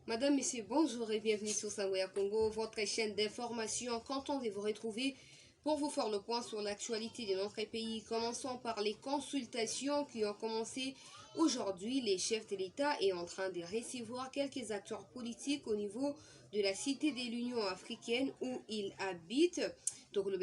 Madame, Messieurs, bonjour et bienvenue sur Sangwea Congo, votre chaîne d'information. Content de vous retrouver pour vous faire le point sur l'actualité de notre pays. Commençons par les consultations qui ont commencé aujourd'hui. Les chefs de l'État est en train de recevoir quelques acteurs politiques au niveau de la cité de l'Union africaine où ils habitent. On va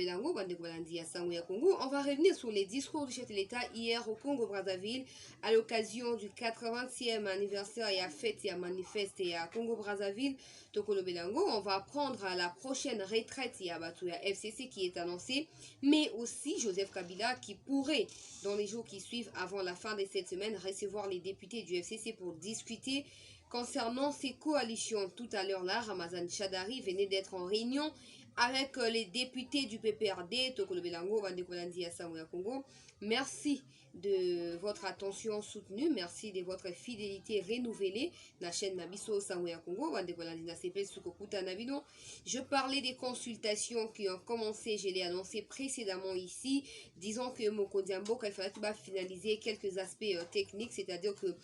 revenir sur les discours du chef de l'État hier au Congo-Brazzaville à l'occasion du 80e anniversaire et à fête et à manifeste et à Congo-Brazzaville. On va prendre à la prochaine retraite et à Batouya FCC qui est annoncée, mais aussi Joseph Kabila qui pourrait, dans les jours qui suivent avant la fin de cette semaine, recevoir les députés du FCC pour discuter concernant ces coalitions. Tout à l'heure là, Ramazan Chadari venait d'être en réunion avec les députés du PPRD, Tokolo Belango, Bandekolandi Asamoya Congo. Merci de votre attention soutenue, merci de votre fidélité renouvelée. La chaîne Nabiso Samoya Congo, Bandekolandi Nasepe Sukokuta Nabino. Je parlais des consultations qui ont commencé, je l'ai annoncé précédemment ici. Disons que Moko Diambo, il fallait qu'il va finaliser quelques aspects techniques, c'est-à-dire que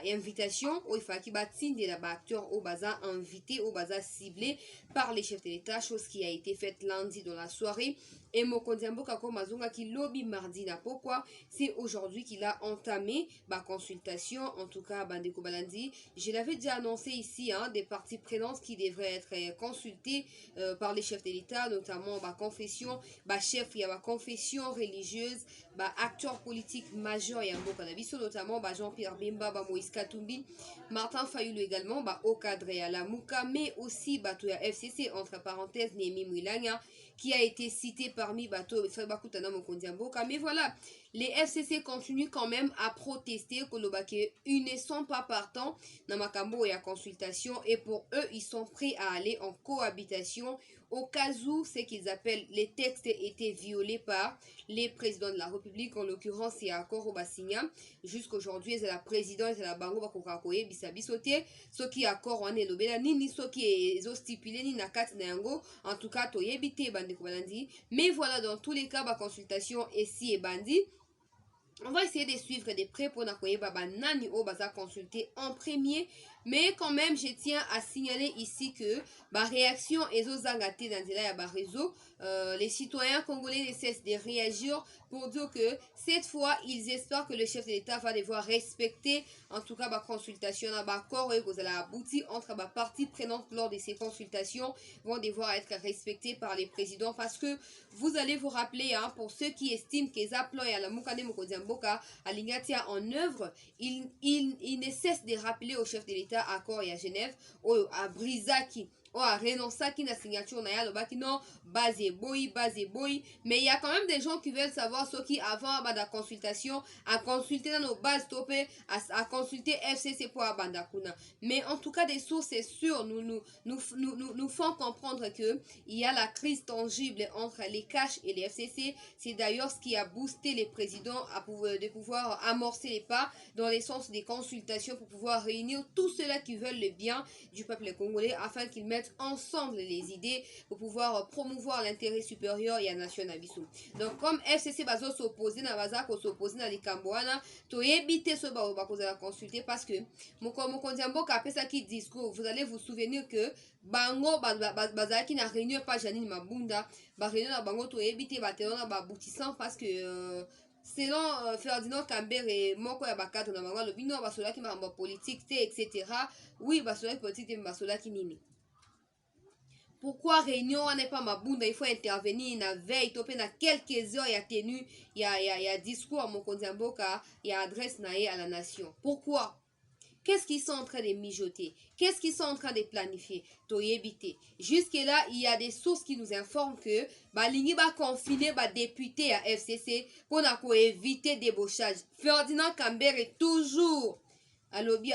invitation, il fallait qu'il va signer la acteur au bazar invité, au bazar ciblé par les chefs de l'État, chose qui a été faite lundi dans la soirée. Et Mokondiambo Kako Mazunga qui lobby mardi n'a pourquoi c'est aujourd'hui qu'il a entamé ma consultation. En tout cas, Bandeko Balandi, je l'avais déjà annoncé ici, des parties prenantes qui devraient être consultées par les chefs de l'État, notamment confession, chef, il y a confession religieuse, acteurs politiques majeurs, il y a un notamment Jean-Pierre Bemba, Moïse Katumbi, Martin Fayulu également, au cadre à la Mouka, mais aussi Batouya FCC, entre parenthèses, Némi Mouilania, qui a été cité parmi Bateau Fabakutana Mokondiamboka. Mais voilà, les FCC continuent quand même à protester que ils ne sont pas partants dans Makambo et à consultation, et pour eux, ils sont prêts à aller en cohabitation au cas où ce qu'ils appellent les textes étaient violés par les présidents de la République, en l'occurrence c'est encore au Bassigna. Jusqu'aujourd'hui, c'est la présidence de la Bango Bakokakoye Bisabisote, ce qui accord en est l'obéla, ni ce qui est stipulé, ni nakat nango, en tout cas, toyebite bandi kubalandi. Mais voilà, dans tous les cas, ma consultation ici est bandi. On va essayer de suivre de près pour Nani au bazar consulter en premier. Mais quand même, je tiens à signaler ici que réaction et zangate dans le réseau, les citoyens congolais ne cessent de réagir pour dire que cette fois, ils espèrent que le chef de l'État va devoir respecter, en tout cas, consultation, accord et vous allez aboutir entre parties prenantes lors de ces consultations vont devoir être respectées par les présidents, parce que vous allez vous rappeler, pour ceux qui estiment qu'ils appellent à la Moukane Mokodjamboka, à l'Ignatia en œuvre, il ne cesse de rappeler au chef de l'État accord et à Genève, à Brizaki, à Renonsaki na signature na ya baki non base boy, mais il y a quand même des gens qui veulent savoir ce qui avant la consultation à consulter dans nos bases topé à consulter FCC pour Abandakuna. Mais en tout cas des sources c'est sûr nous font comprendre que il y a la crise tangible entre les cash et les FCC. C'est d'ailleurs ce qui a boosté les présidents de pouvoir amorcer les pas dans les sens des consultations pour pouvoir réunir tous ceux-là qui veulent le bien du peuple congolais afin qu'ils mettent ensemble les idées pour pouvoir promouvoir l'intérêt supérieur et la nation Nabiso. Donc comme FCC bazo s'opposer na baza ko s'opposer na likamboana to éviter ce baza consulter parce que Mokondiambo kapé ça qui discours, vous allez vous souvenir que bango baza qui na réunion pas Janine Mabunda réunion na bango to éviter batena ba boutissant parce que selon Ferdinand Kambere moko ya bakadre na bango lobi non basola ki mamba politique etc. Oui basola politique basola ki nini. Pourquoi réunion n'est pas mabunda, il faut intervenir na veille topé na quelques heures il y a tenu il y a discours à Mokondiamboka, il y a adresse naé à la nation. Pourquoi? Qu'est-ce qu'ils sont en train de mijoter? Qu'est-ce qu'ils sont en train de planifier? Toyébité. Jusque-là, il y a des sources qui nous informent que Balingi va confiner député à FCC pour éviter débauchage. Ferdinand Kambere est toujours à lobby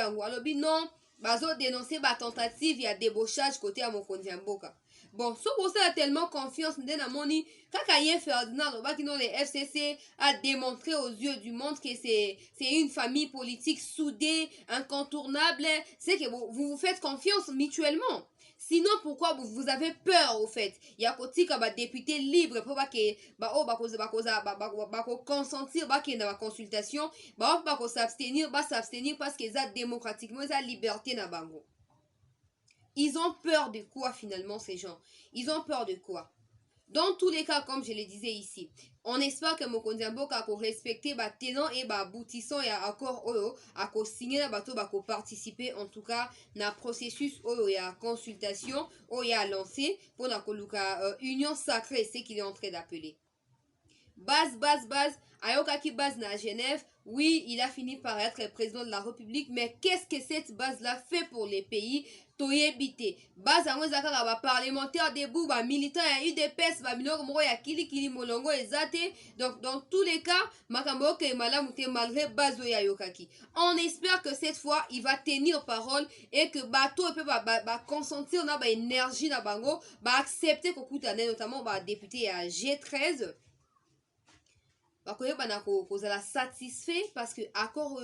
non. Bazo dénoncer tentative, il y a débauchage côté à Mokondiamboka. Bon, ce qu'on a tellement confiance dans la moni, quand Ferdinand, les FCC a démontré aux yeux du monde que c'est une famille politique soudée, incontournable, c'est que vous faites confiance mutuellement. Sinon, pourquoi vous avez peur au fait? Il y a des députés libres pour consentir dans la consultation, s'abstenir parce qu'ils ont démocratiquement la liberté na bango. Ils ont peur de quoi finalement ces gens? Ils ont peur de quoi? Dans tous les cas, comme je le disais ici, on espère que Mokonzi Mboka a respecté les tenants et aboutissants et accord a signé na bateau a participer en tout cas dans le processus et à consultation et à lancer pour la union sacrée, c'est qu'il est en train d'appeler. Base, Ayokaki base à Genève, oui, il a fini par être président de la République, mais qu'est-ce que cette base-là fait pour les pays toyebité? Base à moi, parlementaire debout, militant, il y a eu des pestes, minoko ya kili molongo ezate. Donc, dans tous les cas, makambo ke malamute malgré base ya Ayokaki. On espère que cette fois, il va tenir parole et que bateau peut consentir dans l'énergie na bango, accepter kokutane notamment député à G13. bakoyeba na kozala satisfait parce que accord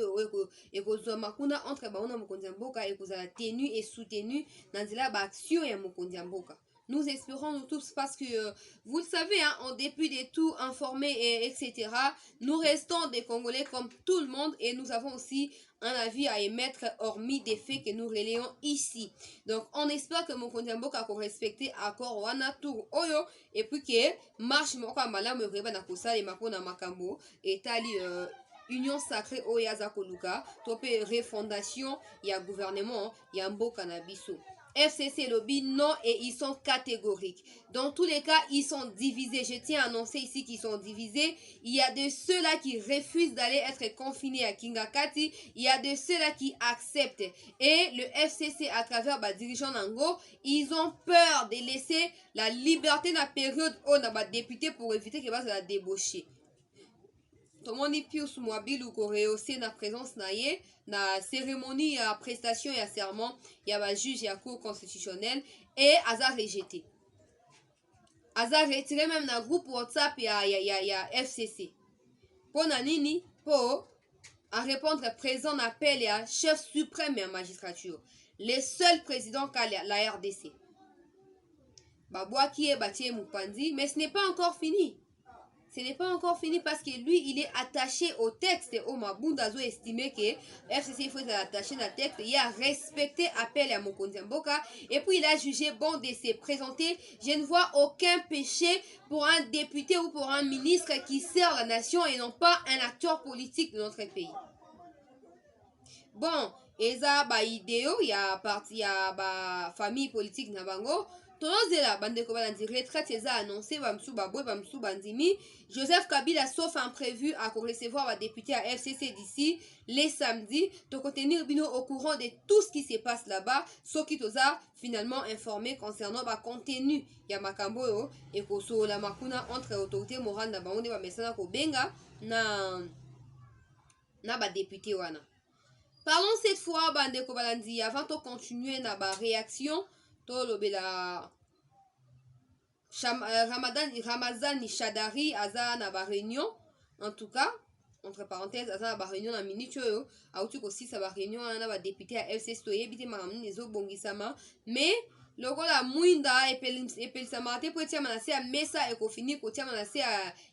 ekozwa makuna entre bango na mokonzi ya mboka ekozala tenu et soutenu na nzela ya baaction ya mokonzi ya mboka. Nous espérons nous tous parce que vous le savez, hein, en dépit de tout informé et etc. Nous restons des Congolais comme tout le monde et nous avons aussi un avis à émettre hormis des faits que nous relayons ici. Donc on espère que Mokonzi Mboka a respecté accord wana tour oyo et puis que marche moko malamu reba na kosalema mpona makambo etali union sacrée oyo aza koluka to mpe refondation ya gouvernement ya mboka na biso. FCC lobby non et ils sont catégoriques. Dans tous les cas, ils sont divisés. Je tiens à annoncer ici qu'ils sont divisés. Il y a de ceux-là qui refusent d'aller être confinés à Kingakati. Il y a de ceux-là qui acceptent. Et le FCC, à travers dirigeant Nango, ils ont peur de laisser la liberté dans la période où on a député pour éviter que la débaucher. Tout le monde Pius Mwabilu aussi na présence naie na cérémonie à prestation et à serment il y a juge et à cour constitutionnelle et Aza rejeté. Aza retiré même na groupe WhatsApp il y a FCC. Pour nini pour à répondre présent appel à chef suprême et à magistrature. Les seuls présidents qu'a la RDC. Babouaki et Batie Mupandi, mais ce n'est pas encore fini. Ce n'est pas encore fini parce que lui, il est attaché au texte. Au Mabundazo estimé que FCC il faut être attaché au texte. Il a respecté l'appel à Mokonzi Mboka et puis il a jugé bon de se présenter. Je ne vois aucun péché pour un député ou pour un ministre qui sert la nation et non pas un acteur politique de notre pays. Bon, eza ba idéo ya parti ya ba famille politique na bango. Tozela bandeko balandi retraite eza annoncé bamsu baboy bamsu bandimi. Joseph Kabila sauf imprévu à recevoir un député à FCC d'ici les samedis. To contenir bino au courant de tout ce qui se passe là-bas. Soki toza finalement informé concernant ba contenu ya makambo yo et ko so la makuna entre autorité morale na bango de ba mesana ko benga na ba député wana. Parlons cette fois, bandeko balandi, avant de continuer na ba réaction, to lobela Ramazani Shadari aza na ba réunion, en tout cas, entre parenthèses, aza na ba réunion na minute yo, autu aussi sa ba réunion na ba député à FCC to yebite makamni nezo bongisama, mais lokola mwinda epelisama te po tia manase ya mesa ekofini ko tia manase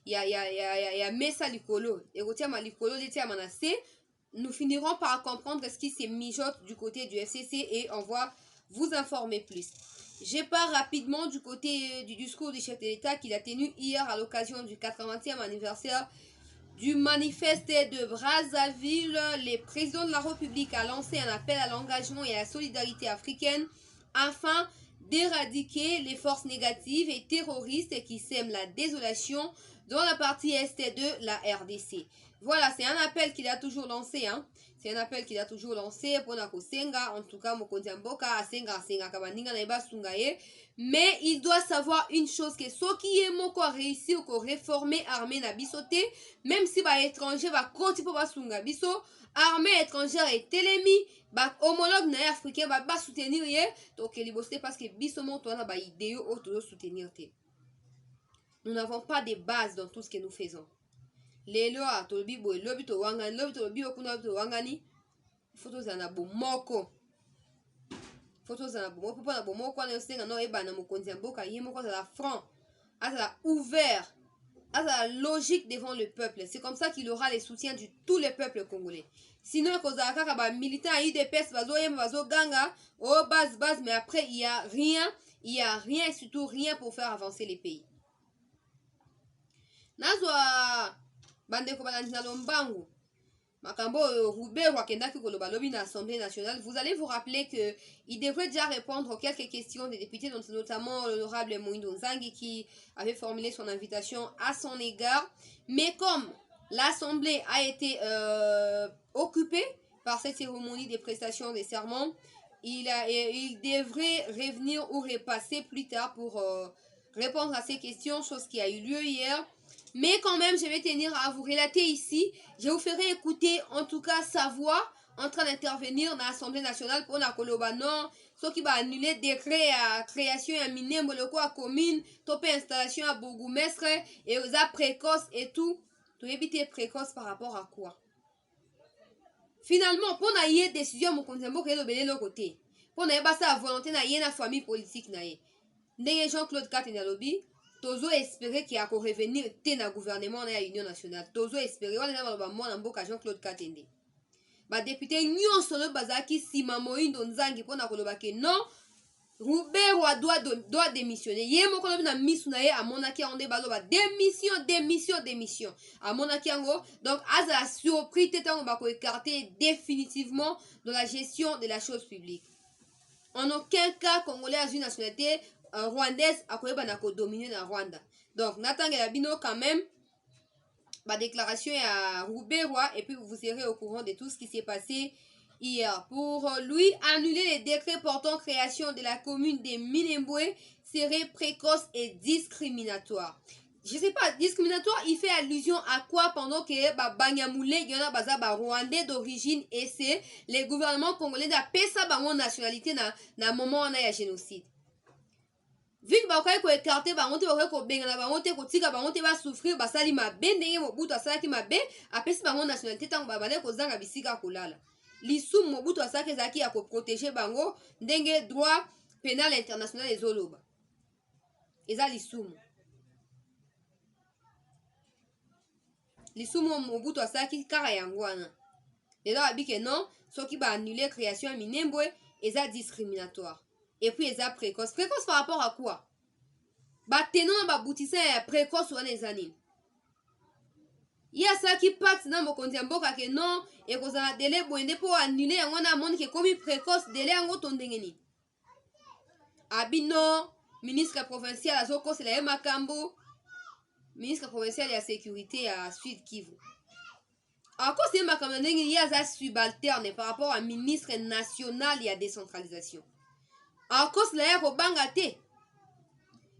ya mesa likolo, ekotia malikolo de tia manase. Nous finirons par comprendre ce qui se mijote du côté du FCC et on va vous informer plus. Je pars rapidement du côté du discours du chef de l'État qu'il a tenu hier à l'occasion du 80e anniversaire du manifeste de Brazzaville. Le président de la République a lancé un appel à l'engagement et à la solidarité africaine afin d'éradiquer les forces négatives et terroristes qui sèment la désolation dans la partie est de la RDC. Voilà, c'est un appel qu'il a toujours lancé, hein. C'est un appel qu'il a toujours lancé pour Nakosenga, en tout cas Mokonzi Mboka, Asenga Kabaninga Naiba Sungaye. Mais il doit savoir une chose, que ce qui est moko a réussi ou réformer l'armée na bisoté, même si ba étranger va continuer pour ba sunga biso, armée étrangère est télémi, ba homologue na africain ba soutenir ye, donc il bosse parce que biso monto na ba idéo auto soutenir te. Nous n'avons pas de base dans tout ce que nous faisons. Lelo a tolobi boy lobi to wangani lobi tolobi okuna to wangani photos na bomoko photos na bomoko pour na bomoko na yosenga no eba na mokonzi mboka yimo ko la franc azala ouvert à la logique devant le peuple. C'est comme ça qu'il aura les soutiens de tous les peuples congolais. Sinon, les militants UDPS, ganga, oh base, mais après, il y a rien, et surtout rien pour faire avancer les pays. Nazwa bandeko balandina lombangu. Makambo Roubert Wakendaki Kolobalobi na l'Assemblée nationale, vous allez vous rappeler que il devrait déjà répondre aux quelques questions des députés, dont notamment l'honorable Moïndo Nzangi qui avait formulé son invitation à son égard. Mais comme l'Assemblée a été occupée par cette cérémonie des prestations des serments, il devrait revenir ou repasser plus tard pour répondre à ces questions, chose qui a eu lieu hier. Mais quand même, je vais tenir à vous relater ici. Je vous ferai écouter en tout cas sa voix en train d'intervenir dans l'Assemblée nationale pour la Koloba non. Ce qui va annuler décret à création à Minembo, le quoi commune, topé installation à Bourgoumestre et aux précoces et tout. Tout éviter précoce par rapport à quoi? Finalement, pour na yé décision mon konzembo ke lobele le côté. Pour na basa volonté na yé na famille politique na yé. Ndenge Jean-Claude Katenda lobby. Tozo espérer qu'il y a qu'au revenir na gouvernement na Union nationale. Tozo espérer wala na ba mwana mboka Jean-Claude Katende. Ba député nyonso no bazaki sima Moïndo Nzangi pona koloba ke non Roubert doit démissionner. Yé moko lobi na misu na ye amonaki onde baloba démission. Amonaki yango donc aza surpris tetango ba ko écarter définitivement dans la gestion de la chose publique. En aucun cas congolais a une nationalité rwandaise a dominer na Rwanda. Donc natangela bino quand même ma déclaration à Rouberwa et puis vous serez au courant de tout ce qui s'est passé hier. Pour lui, annuler les décrets portant création de la commune de Minembwe serait précoce et discriminatoire. Je sais pas, discriminatoire, il fait allusion à quoi pendant que Banyamoule, il y en a baza rwandais d'origine et c'est les gouvernements congolais d'apesa bango nationalité na moment on a ya génocide. Vu que bakoki ko écarter bango te bakoki ko benga na bango te ko tika bango te ba souffrir basali mabe ndenge Mobutu asalaki mabe apesi bango nationalité tango babale ko zanga bisika kolala. Lisumu Mobutu asalaki ezalaki ya ko protéger bango ndenge droit pénal international ezoloba. Eza lisumu. Lisumu Mobutu asalaki kaka yango wana. Lelo abike non, soki ba annuler création ya Minembwe eza discriminatoire. Et puis eza précoce. Précoce par rapport à quoi? Batenon ba boutissa ya précoce wana eza nini? Ya saki pacte na mokonzi mboka ke non et kozala délai boende po annuler yango na moni ke komi précoce délai yango to ndenge nini? Abino ministre provincial azokosela ye makambo. Ministre provincial ya sécurité ya Sud Kivu. Encore c'est makambo ndenge nini ya za subalterne par rapport à ministre national ya décentralisation. Encore cela ya kobanga te.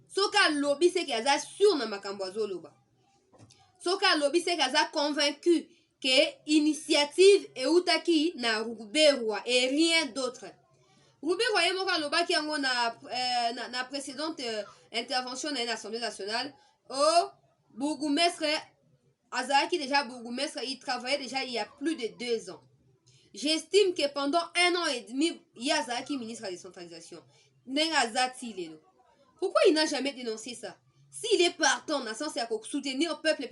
Soka lobby c'est qu'il a sûr na makambo azoloba. Soka lobby c'est qu'il a convaincu que initiative et utaki na Rouberwa et rien d'autre. Rouberwa ye moka lobaki yango na précédente intervention dans l'Assemblée nationale. Oh, bourgmestre azaki déjà bourgmestre, il travaillait déjà il y a plus de 2 ans. J'estime que pendant 1 an et demi, il y a Zaki ministre de la décentralisation. Pourquoi il n'a jamais dénoncé ça? S'il est partant, dans le sens de soutenir le peuple,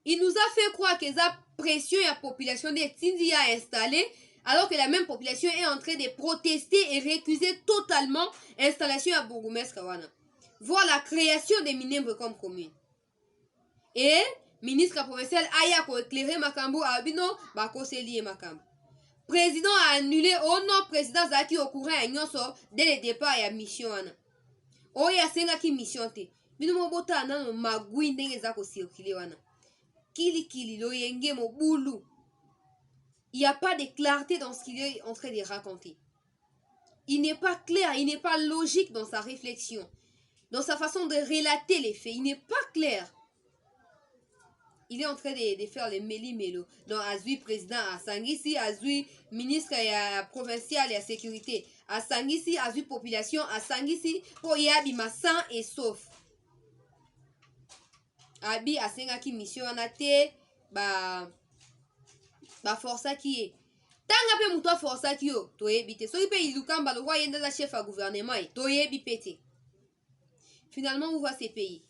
il nous a fait croire que la pression et la population de Tindi a installé, alors que la même population est en train de protester et récuser totalement l'installation à Bourgoumestre Kawana. Voir la création des Minembwe comme commune. Et ministre provincial aya ko éclairer makambo abino bako seli makambo. Président a annulé au non président zaki au courant ya nyonso dès le départ ya mission ana. O ya senga ki mission te. Bino mobota na no magui ndenge za ko circuler wana. Kili lo yenge mo bulu. Il n'y a pas de clarté dans ce qu'il est en train de raconter. Il n'est pas clair, il n'est pas logique dans sa réflexion, dans sa façon de relater les faits, il n'est pas clair. Il est en train de faire les méli-mélo. Donc, Azui président, à Sangisi, Azui ministre provincial et à sécurité, à Sangisi, Azui population, à Sangisi, pour Yabi Massan et sauf. Abi, à Sengaki mission en athée, bah force qui est. Tanga pe muto force qui yo, to ebite. So ipe ilukamba le roi yenda la chef à gouvernement, to ebipete. Finalement, on voit ces pays.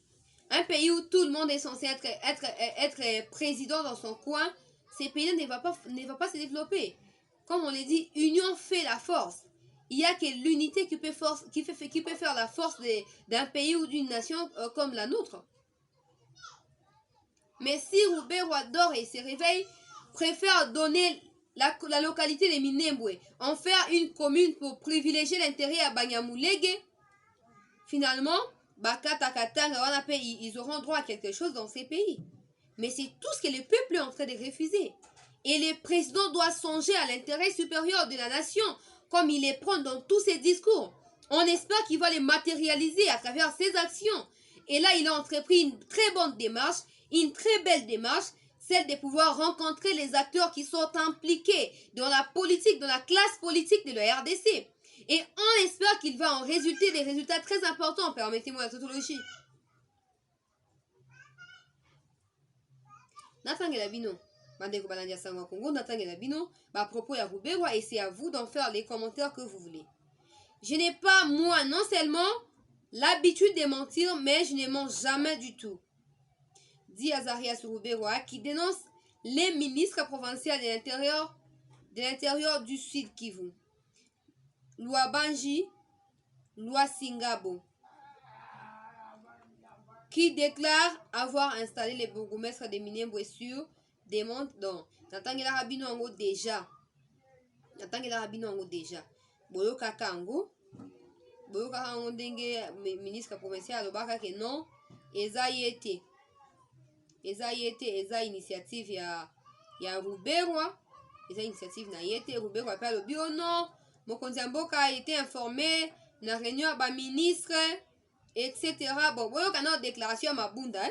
Un pays où tout le monde est censé être président dans son coin, ces pays-là ne va pas se développer. Comme on l'a dit, union fait la force. Il n'y a que l'unité qui peut faire la force d'un pays ou d'une nation comme la nôtre. Mais si Roubaix dort et se réveille, préfère donner la localité de Minembwe, en faire une commune pour privilégier l'intérêt à Banyamulege, finalement, ils auront droit à quelque chose dans ces pays. Mais c'est tout ce que le peuple est en train de refuser. Et le président doit songer à l'intérêt supérieur de la nation, comme il les prend dans tous ses discours. On espère qu'il va les matérialiser à travers ses actions. Et là, il a entrepris une très bonne démarche, une très belle démarche, celle de pouvoir rencontrer les acteurs qui sont impliqués dans la politique, dans la classe politique de la RDC. Et on espère qu'il va en résulter des résultats très importants, permettez-moi la tautologie. Natangela bino, bandeko balandia sangwa Congo, natangela bino, à propos ya Roubaix, et c'est à vous d'en faire les commentaires que vous voulez. Je n'ai pas, moi, non seulement l'habitude de mentir, mais je ne mens jamais du tout. Dit Azarias Roubaix, qui dénonce les ministres provinciaux de l'intérieur du Sud Kivu. Loi Banji, loi Singabo, qui déclare avoir installé les bourgmestres de Minembwe sur des monts. Donc, Natangela Rabino Ango déjà. Natangela Rabino Ango déjà. Boyoka Kango. Boyoka Kango Denge, ministre provincial, alobaka que non. Eza yete. Eza initiative ya Roubaix. Eza initiative na yete. Roubaix pe alobi o non. Mokonzi ya mboka a été informé na réunion ya ba ministre, etc. Bon, boyoka na déclaration ya Mabunda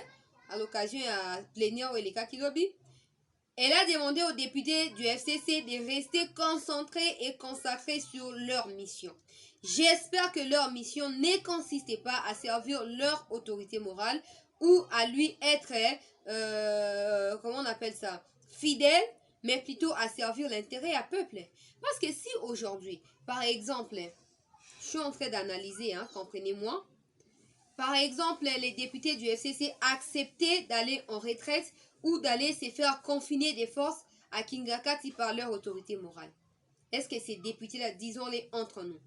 à l'occasion ya plénière ou Eleka Kilobi. Elle a demandé aux députés du FCC de rester concentrés et consacrés sur leur mission. J'espère que leur mission ne consistait pas à servir leur autorité morale ou à lui être, comment on appelle ça, fidèle, mais plutôt à servir l'intérêt à peuple. Parce que si aujourd'hui, par exemple, je suis en train d'analyser, comprenez-moi, par exemple, les députés du FCC acceptaient d'aller en retraite ou d'aller se faire confiner des forces à Kingakati par leur autorité morale. Est-ce que ces députés-là, disons-les entre nous,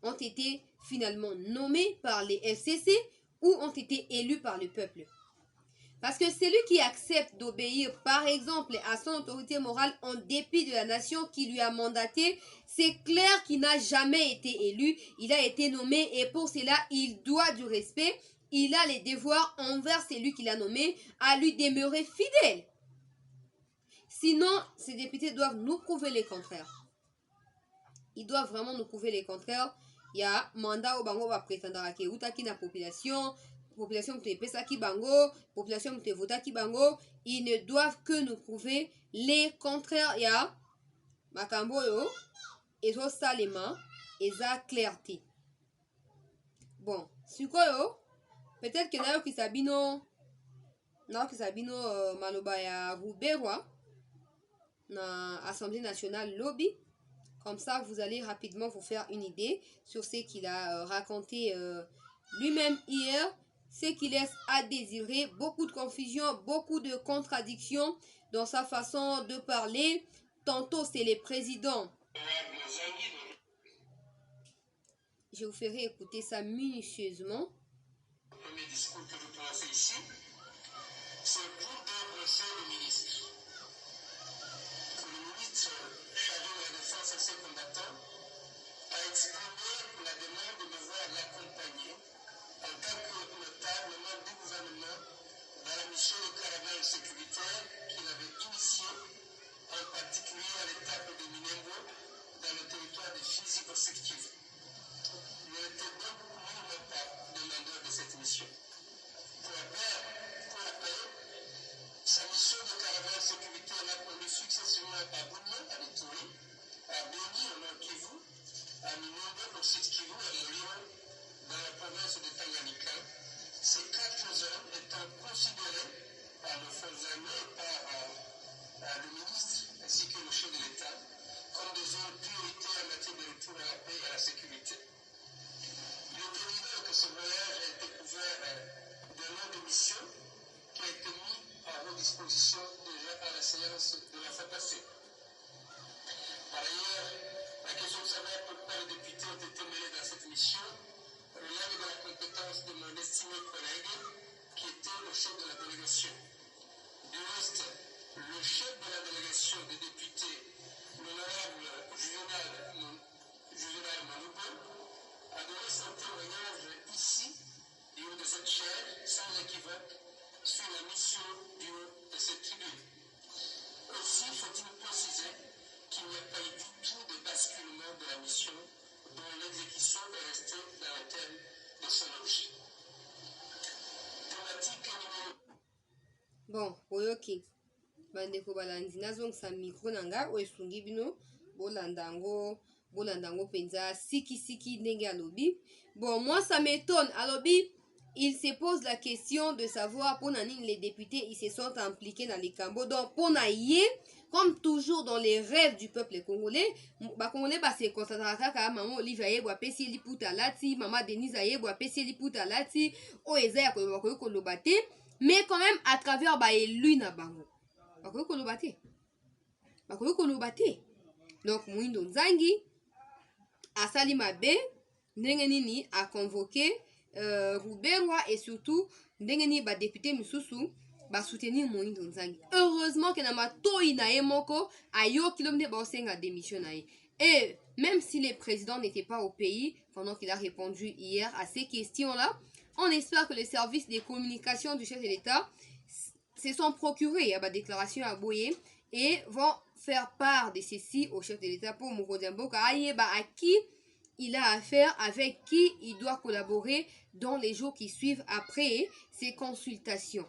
ont été finalement nommés par les FCC ou ont été élus par le peuple? Parce que celui qui accepte d'obéir, par exemple, à son autorité morale en dépit de la nation qui lui a mandaté, c'est clair qu'il n'a jamais été élu, il a été nommé et pour cela, il doit du respect, il a les devoirs envers celui qui l'a nommé, à lui demeurer fidèle. Sinon, ces députés doivent nous prouver le contraire. Ils doivent vraiment nous prouver le contraire. Il y a mandat au bango va prétendre à Keutaki na population qui pesaki bango, population qui votaki bango, ils ne doivent que nous prouver les contraires. Il y a makambo yo, ezo salema, eza clarté. Bon, sikoyo, peut-être que nayo kisabino maloba ya Roubaix na Assemblée nationale lobby. Comme ça, vous allez rapidement vous faire une idée sur ce qu'il a raconté lui-même hier. Ce qui laisse à désirer, beaucoup de confusion, beaucoup de contradictions dans sa façon de parler. Tantôt, c'est les présidents. Je vous ferai écouter ça minutieusement. Le premier discours que je prononce ici, c'est pour un conseil de ministres. Le ministre chargé de la défense et ses combattants a exprimé la demande de devoir l'accompagner en tant que notable membre du gouvernement dans la mission de caravane sécuritaire qu'il avait initiée, en particulier à l'étape de Minembwe, dans le territoire de Fizi Constructive. Il n'était donc nullement pas demandé l'expérience de la fois passée. Par ailleurs, la question de savoir pourquoi les députés ont été mêlés dans cette mission relève de la compétence de mon estimé collègue qui était le chef de la délégation. Du reste, le chef de la délégation des députés, l'honorable Juvenal Manouba, a donné son témoignage ici, du haut de cette chaire, sans équivoque, sur la mission du haut de cette tribune. Aussi faut-il préciser qu'il n'y a pas eu du tout de basculement de la mission dont l'exécution est restée dans le thème de son objet. Thématique numéro. Bon, oyoki. Bandeko balandi nazongisa micro nanga oesungi bino bolandango penza siki ndenge alobi. Bon, moi ça m'étonne. Alobi, il se pose la question de savoir pour nani les députés ils se sont impliqués dans les cambos. Donc pour naïe, comme toujours dans les rêves du peuple congolais, Congolais se concentrera kaka maman Olivia yebwa pesi liputa lati, maman Denise yebwa pesi liputa lati, o ezaya ko lobate, mais quand même à travers élu na bango. Bakoki koloba te. Donc Moindo Nzangi asali mabe ndenge nini a convoqué Ruberwa et surtout ndenge nini ba député misusu ba soutenir Moindo Nzangi. Heureusement que na matoi na ye moko ayo kilomde ba osenga démission na ye. Et même si le président n'était pas au pays pendant qu'il a répondu hier à ces questions-là, on espère que les services de communication du chef de l'État se sont procurés à la déclaration à Boye et vont faire part de ceci au chef de l'État pour Mokonzi Mboka à qui il a affaire, avec qui il doit collaborer dans les jours qui suivent après ces consultations.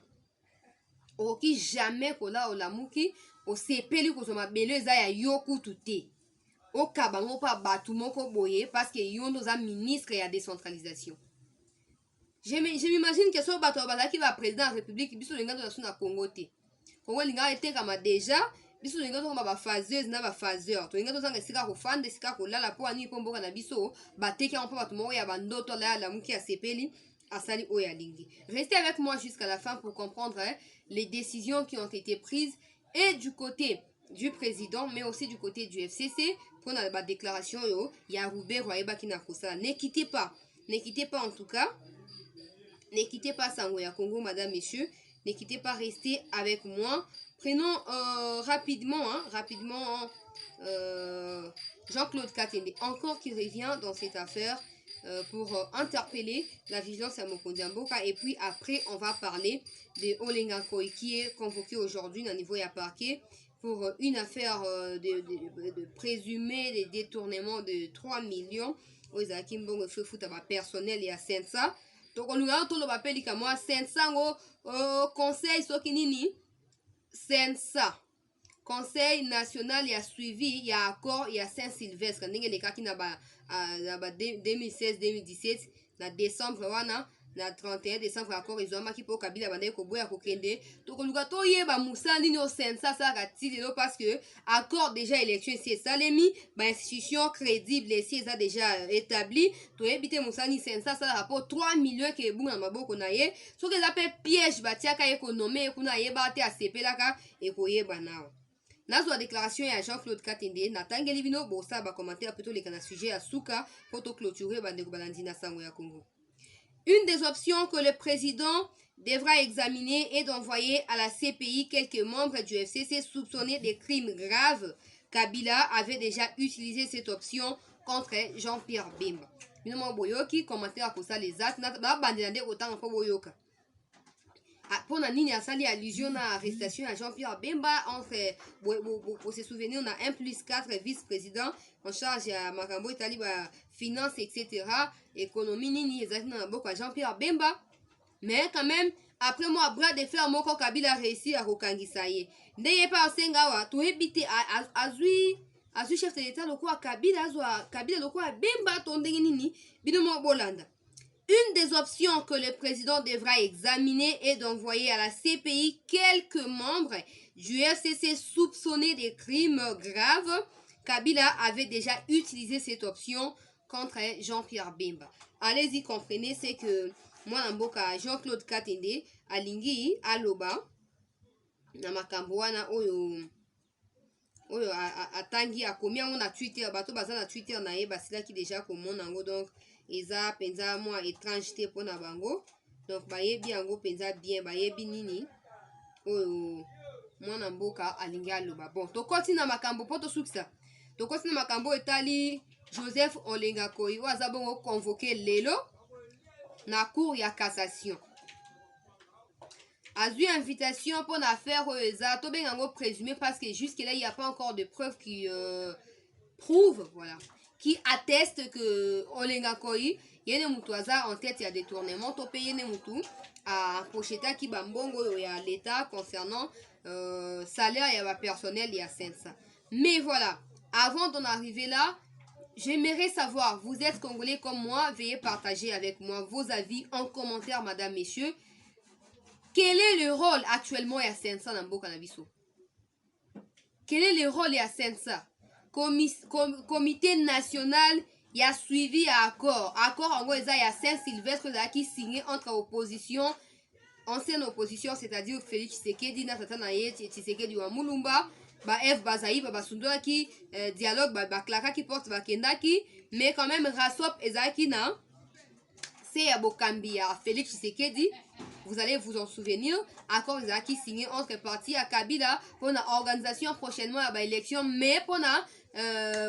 Oki jamais kola olamuki o sepeli ko soma beleza ya yoku tuté. O kabango pa batu moko boye parce que yondo za ministre ya décentralisation. Je m'imagine que ce bateau qui va président de la République, biso linga to na Congo te. Congo linga était comme déjà, biso linga to ba phaseuse na ba phaseur. To linga to sanga sika ko fande sika ko lala po ani po mboka na biso, ba teki on pa bato mo ya bandoto la la muki ya sepeli asali o ya lingi. Restez avec moi jusqu'à la fin pour comprendre les décisions qui ont été prises et du côté du président mais aussi du côté du FCC pour la déclaration yo ya Ruberwa eba ki na kosala. Ne quittez pas en tout cas. Ne quittez pas Sangoya Congo, madame, messieurs. Ne quittez pas, restez avec moi. Prenons rapidement Jean-Claude Katende, encore qui revient dans cette affaire pour interpeller la vigilance à Mokonzi Mboka. Et puis après, on va parler de Olenga Koy qui est convoqué aujourd'hui dans le niveau à parquet pour une affaire de présumé des détournements de 3 millions. Oezaki mbongo fe futa ba personnel et à Sensa. Donc on a tout le papel comme moi Sensa au conseil soki nini Sensa conseil national ya suivi ya accord ya Saint-Sylvestre ndenge le kaki na ba 2016 2017 na décembre wana na 31 décembre accord ezoma ki po Kabila bande ko boya ko kende to ko luka to yeba musali ni o Sensa ça katilo parce que accord déjà élection c'est salemi ba institution crédible si ça déjà établi to ebite musani Sensa ça rapport 3 millions ke bunga maboko na ye so que ça peut piège batia ka économie kuna yeba te asepelaka e ko yeba nao. Nazo la déclaration ya Jean-Claude Katende natangeli bino bosa ba commentaire plutôt les kana sujet à souka pour to clôturer bande ko balandi na sango ya Congo. Une des options que le président devra examiner est d'envoyer à la CPI quelques membres du FCC soupçonnés de crimes graves. Kabila avait déjà utilisé cette option contre Jean-Pierre Bemba. Bino boyoki commentaire pour ça les actes na ba bandande autant ko boyoka. Pour la ligne asali allusion à l'arrestation à Jean-Pierre Bemba entre pour se souvenir on a 1+4 vice-président en charge à Makambo Itali finance etc économie nini exactement beaucoup à Jean-Pierre Bemba mais quand même après moi bras de fer moko Kabila réussi à kokangisa ye ndeye pa osenga wa to ebite azui chef de l'état loko Kabila loko Bemba to ndenge nini bino mo bolanda. Une des options que le président devra examiner est d'envoyer à la CPI quelques membres du FCC soupçonnés de crimes graves. Kabila avait déjà utilisé cette option contre Jean-Pierre Bemba. Allez-y, comprenez, c'est que moi, Mboka, Jean-Claude Katende, Alingi, Aloba, na makambo wana oyo atangi akomi yango na Twitter. Bato baza na Twitter na ye basilaki déjà komona yango, donc eza penza mwa étrange te mpona bango. Donc bayebi yango penza bien, bayebi nini oyo mwana mboka alingi aloba. Bon, tokoti na makambo po tosukisa. Tokoti na makambo etali Joseph Olenga Koyi oyo aza bongo convoqué lelo na cour ya cassation. A eu invitation pour affaire eza to bengango présumé parce que jusque là il n'y a pas encore de preuves qui prouvent, voilà, qui attestent que Olenga Koyi yene mutu aza en tête ya détournement to payer ne mutu à pocheta ki bambongo ya l'état concernant salaire ya ba personnel ya 500. Mais voilà, avant d'en arriver là, j'aimerais savoir, vous êtes congolais comme moi, veuillez partager avec moi vos avis en commentaire, madame, messieurs. Quel est le rôle actuellement ya Sensa na mboka na biso? Quel est le rôle ya Sensa? Comité national ya suivi à accord. Accord en gros eza ya Saint-Sylvestre qui signé entre opposition, ancienne opposition, c'est-à-dire Félix Tshisekedi na tata na ye Tshisekedi wa Mulumba, ba F Bazaï ba basundaki dialogue ba klaka qui porte ba kendaki, mais quand même Rasop ezaki na c'est ya bokambi ya Félix Tshisekedi. Vous allez vous en souvenir, accord qui signé entre partis à Kabila pour la organisation prochainement à l'élection, mais pour la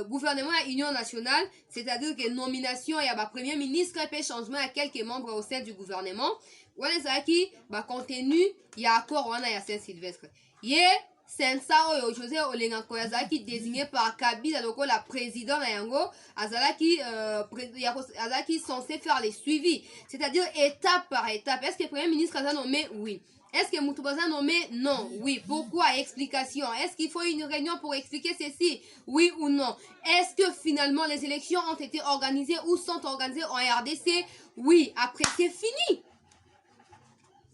gouvernement à Union nationale, c'est-à-dire que nomination et à premier ministre et changement à quelques membres au sein du gouvernement. Voilà qui va contenu il y a accord on a Saint-Sylvestre. Yé Sensa oyo José Olenga Koyi azalaki désigné par Kabila donc la présidente na yango azalaki azalaki censé faire les suivis, c'est-à-dire étape par étape. Est-ce que le premier ministre a nommé? Oui. Est-ce que Moutoubaza a nommé? Non. Oui. Pourquoi? Explication. Est-ce qu'il faut une réunion pour expliquer ceci? Oui ou non? Est-ce que finalement les élections ont été organisées ou sont organisées en RDC? Oui. Après c'est fini.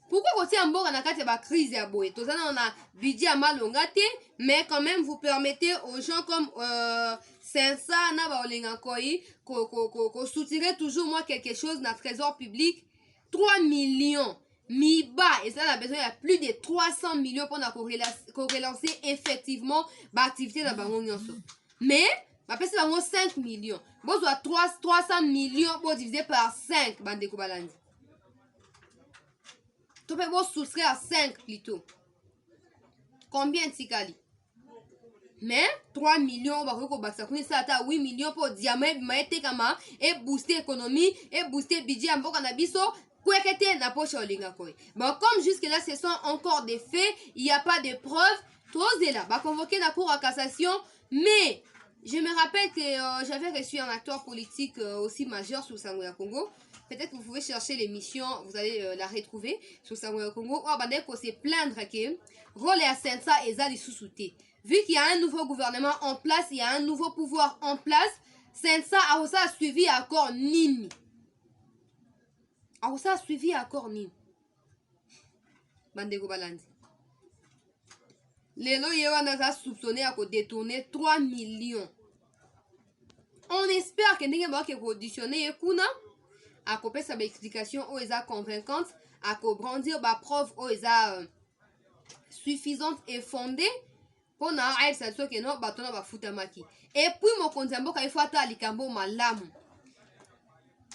Pourquoi côté en bord on a une crise à boé? Tout ça on a budget à malongate, mais quand même vous permettez aux gens comme Sensa na ba Olenga Koyi ko soutirer toujours moi quelque chose dans le trésor public 3 millions mi-bas et ça on a besoin de plus de 300 millions pour relancer effectivement l'activité dans bango nyonso. Mais ba pesa bango 5 millions. Bon soit 300 millions pour diviser par 5 bande ko balandi. Tu peux vous souscrire à 5 plutôt. Combien de tikali? Mais 3 millions, ça a 8 millions pour diamant, et booster l'économie, et booster le budget. Bon, comme jusque-là, ce sont encore des faits, il n'y a pas de preuves. Tous est là, convoqué la cour à cassation, mais je me rappelle que j'avais reçu un acteur politique aussi majeur sur Sangoya Congo. Peut-être que vous pouvez chercher l'émission, vous allez la retrouver sur Sangoya Congo. On va dire qu'on s'est plaindre que rôle et Sensa et Zali sous-souté. Vu qu'il y a un nouveau gouvernement en place, il y a un nouveau pouvoir en place, Sensa a suivi accord Nimi. A suivi accord Nimi. Bandego Balandi. Lelo Yewana a soupçonné à détourner 3 millions. On espère que n'est pas auditionné Kuna à couper sa explication où est convaincante, à brandir ba preuve où est suffisante et fondée pour na aïe ça que non batona ba futamaki. Et puis mon konzambo ka ifo ata likambo malamu.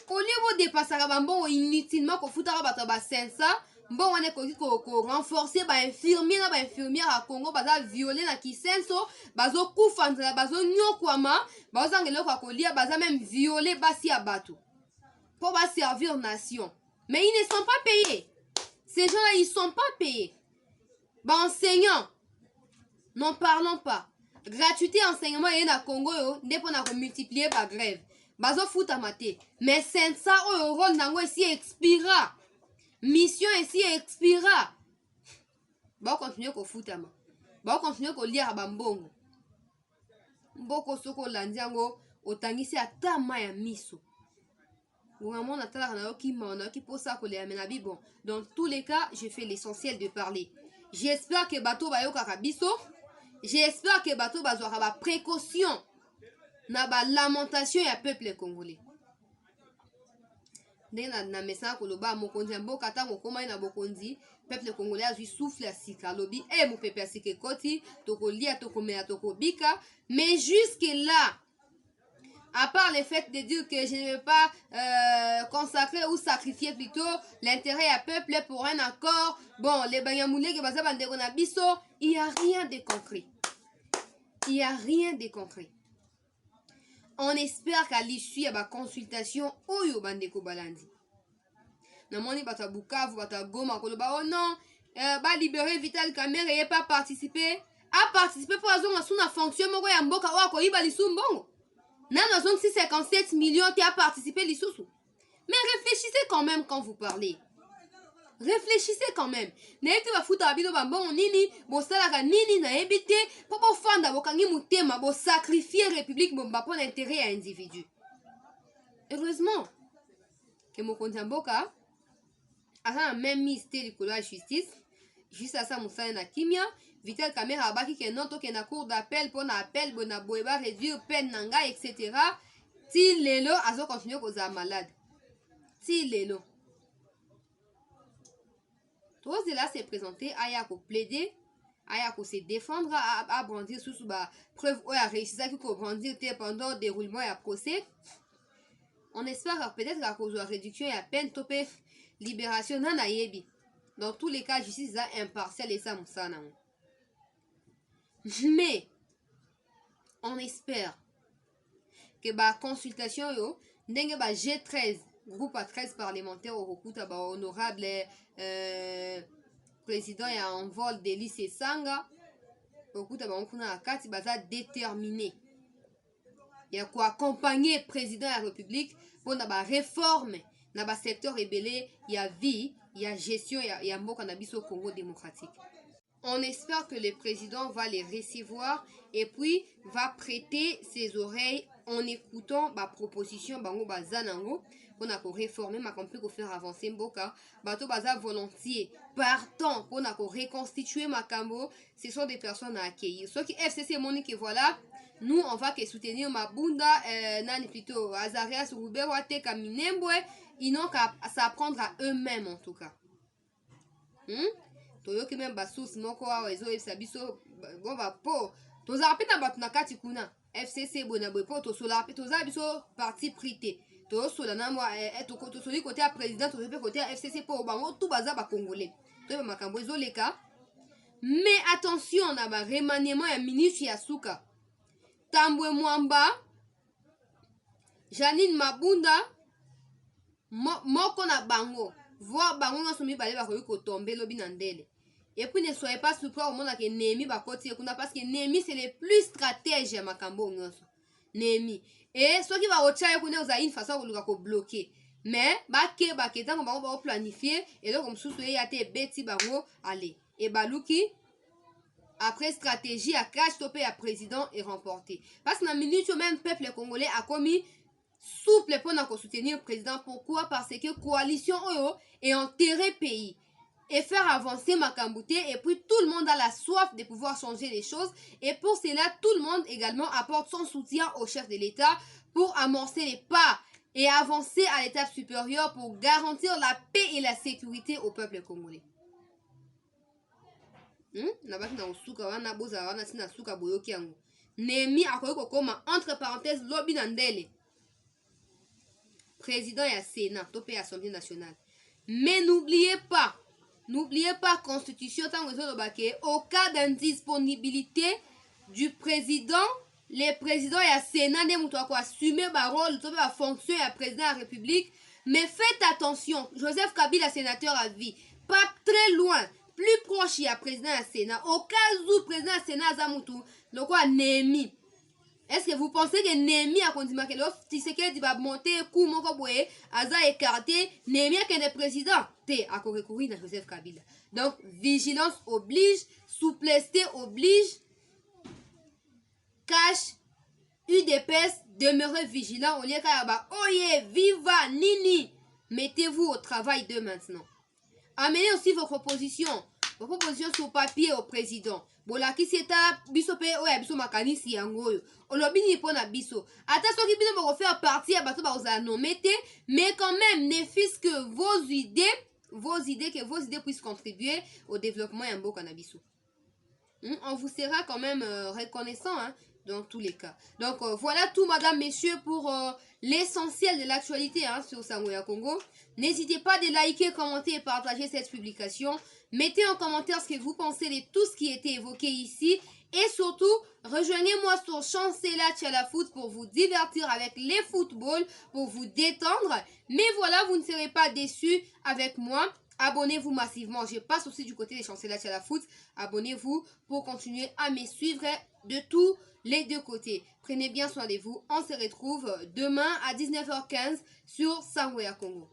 Au niveau des passagabambo inutilement ko futara bato ba sensa, bon on est ko renforcer ba infirmier na ba infirmière à Congo baza violer na kisenso, bazo kufanza bazo nyokwama, bazo ngelo ko lia baza même violer basi à bateau. Pour servir nation. Mais ils ne sont pas payés. Ces gens-là, ils ne sont pas payés. Bah, enseignants, n'en parlons pas. Gratuité enseignement, il y a Congo, dès qu'on a multiplié par grève. Bah, ça fout à mater. Mais c'est ça, le rôle d'ango ici expira. Mission ici expira. Bah, on continue qu'on fout à ma. Bah, on continue qu'on lire à Bambongo. Boko soko landiango, otangisi atama ya miso. Dans tous les cas, je fais l'essentiel de parler. J'espère que Bato Bayo Karabiso, j'espère que Bato Bazo aura précaution na ba lamentation ya peuple congolais. na message koloba mokonzi mboka tango koma na bokonzi peuple congolais a souffle à sika lobi mon peuple sika koti tokolia tokomela tokobika mais jusque là à part le fait de dire que je ne vais pas consacrer ou sacrifier plutôt l'intérêt à peuple pour un accord, bon, les Banyamoulé qui basent bandeko na biso, il n'y a rien de concret. Il n'y a rien de concret. On espère qu'à l'issue de la consultation, oyo bandeko balandi. Namoni bata Bukavu, bata Goma, koloba, oh non, ba libérer Vital Kamerhe et pas participer. A participer pour azonga sous fonction moko ya mboka wa ko iba lisumbongo. Nan azong 57 millions qui a participé l'issoussou. Mais réfléchissez quand même quand vous parlez. Réfléchissez quand même. N'ayez pas foutre à bido bambon nini, bo salaka nini na ebité, pour fanda bo kangi mutema, bo sacrifier république bo mba pour l'intérêt à individu. Heureusement que mon compte mboka a même mis de la justice, juste à ça moussa na kimia. Vital Kamerhe abaki ke non to ke na cour d'appel pour na appel bona boeba réduire peine nanga etc. Ti lelo azo continuer koza malade. Ti lelo. Tous là s'est présenté aya ko plaider, aya ko se défendre à brandir sous ba preuve ou a réussi ça ko brandir pendant déroulement et procès. On espère peut-être à cause de la réduction et à peine topé libération na yebi. Dans tous les cas justice est impartiale et ça moussa na. Mais on espère que la consultation yo ndenge ba G13 groupe à 13 parlementaires au recoute ba honorable président ya envol de lycée Sanga recoute ba on a kati baza déterminé ya ko accompagner président de la République pour na ba réforme na ba secteur rebelle ya vie ya gestion ya mboka na biso Congo démocratique. On espère que le président va les recevoir et puis va prêter ses oreilles en écoutant ma proposition bango bazanango pour réformer ma compris pour faire avancer mboka bato baza volontiers partant pour reconstituer ma cambo. Ce sont des personnes à accueillir. Ceux qui FCC monique voilà, nous on va que soutenir Mabunda nani plutôt Azarias Roubert Wate Kaminembwe, ils n'ont qu'à s'apprendre à eux-mêmes en tout cas. Toyoki même basus moko wa ezo efsa biso bon ba po toza pena batu na kati kuna FCC bona boy po to sola pe toza biso parti prité to sola na moi to soli côté à président to pe côté à FCC po bango tout baza ba congolais to ba makambo ezo leka. Mais attention na ba remaniement ya ministre ya suka Tambwe Mwamba Janine Mabunda moko na bango voir bango na somi balé ba ko tomber lobi na ndele. Et puis ne soyez pas surpris au monde que Némi va continuer parce que Némi c'est le plus stratège à Makambo nyonso. Némi. Et ce qui va au tchaya kuna za une façon ko bloquer. Mais ba ketango bango ba planifier et donc comme sous ya te beti bango aller. Et baluki après stratégie à cash topé à président et remporté. Parce que na minute même peuple congolais a commis souple pour soutenir le président. Pourquoi? Parce que coalition oyo est enterré pays et faire avancer Makambouté et puis tout le monde a la soif de pouvoir changer les choses et pour cela tout le monde également apporte son soutien au chef de l'État pour amorcer les pas et avancer à l'étape supérieure pour garantir la paix et la sécurité au peuple congolais. Némi akoma entre parenthèses lobby nandele président et Sénat topé Assemblée nationale. Mais n'oubliez pas constitution au cas d'indisponibilité du président, les présidents et Sénat ne mouto ko assumer ba rôle topé ba fonction et président de la République. Mais faites attention, Joseph Kabila sénateur à vie, pas très loin, plus proche il y a président et Sénat. Au cas où président et Sénat Zamoutou, le quoi Némi. Est-ce que vous pensez que Némi a continué que l'offre Tshisekedi va monter coup mon boye aza écarté Némi a que le président té à recourir à Joseph Kabila. Donc vigilance oblige, souplesse oblige, cash UDPS demeurez vigilant au lieu qu'à oye viva nini. Mettez-vous au travail de maintenant. Amenez aussi vos propositions. vos propositions sur papier au président. Bola qui c'est à biso pe oya biso makanisi yango yo. Olobi ni pona biso. Ata soki bino boko faire partie ya bato ba oza nomete, mais quand même ne fût-ce que vos idées puissent contribuer au développement ya mboka na biso. On vous sera quand même reconnaissant dans tous les cas. Donc voilà tout, madame, messieurs, pour l'essentiel de l'actualité sur Sangoya Congo. N'hésitez pas de liker, commenter et partager cette publication. Mettez en commentaire ce que vous pensez de tout ce qui a été évoqué ici. Et surtout, rejoignez-moi sur Chancela Tchalafoot pour vous divertir avec les footballs, pour vous détendre. Mais voilà, vous ne serez pas déçus avec moi. Abonnez-vous massivement. Je passe aussi du côté des Chancela Tchalafoot. Abonnez-vous pour continuer à me suivre de tous les deux côtés. Prenez bien soin de vous. On se retrouve demain à 19h15 sur Sangoya Congo.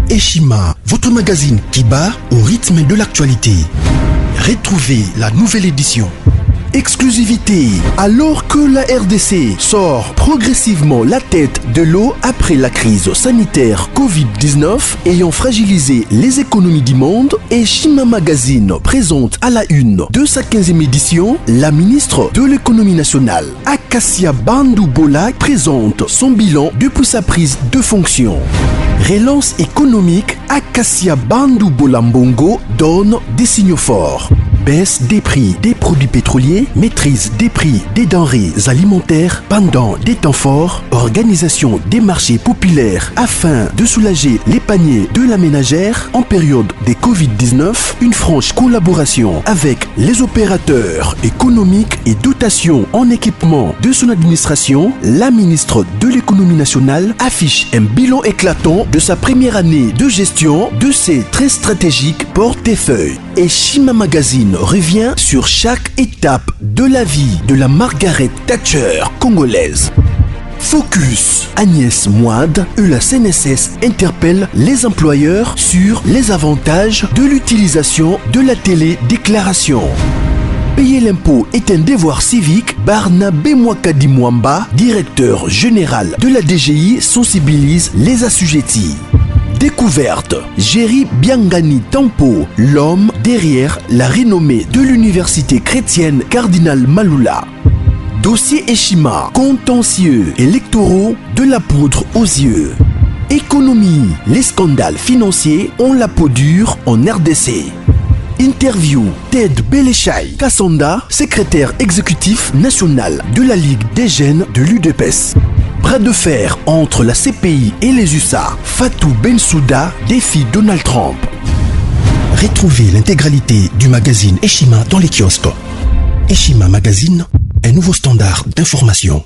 Eshima, votre magazine qui bat au rythme de l'actualité. Retrouvez la nouvelle édition. Exclusivité. Alors que la RDC sort progressivement la tête de l'eau après la crise sanitaire Covid-19 ayant fragilisé les économies du monde, Eshima Magazine présente à la une de sa 15e édition la ministre de l'économie nationale, Acacia Bandou Bola, présente son bilan depuis sa prise de fonction. Relance économique, Acacia Bandou Bola Mbongo donne des signaux forts. Baisse des prix des produits pétroliers, maîtrise des prix des denrées alimentaires pendant des temps forts, organisation des marchés populaires afin de soulager les paniers de la ménagère en période de Covid-19, une franche collaboration avec les opérateurs économiques et dotation en équipement de son administration, la ministre de l'économie nationale affiche un bilan éclatant de sa première année de gestion de ses très stratégiques portefeuilles. Eshima Magazine revient sur chaque étape de la vie de la Margaret Thatcher congolaise. Focus. Agnès Moide et la CNSS interpellent les employeurs sur les avantages de l'utilisation de la télédéclaration. Payer l'impôt est un devoir civique. Barnabé Mwakadi Mwamba, directeur général de la DGI, sensibilise les assujettis. Découverte. Jerry Biangani Tampo, l'homme derrière la renommée de l'université chrétienne Cardinal Malula. Dossier Eshima, contentieux électoraux de la poudre aux yeux. Économie, les scandales financiers ont la peau dure en RDC. Interview, Ted Belechai Kassonda, secrétaire exécutif national de la Ligue des jeunes de l'UDPS. Bras de fer entre la CPI et les USA. Fatou Bensouda défie Donald Trump. Retrouvez l'intégralité du magazine Eshima dans les kiosques. Eshima Magazine, un nouveau standard d'information.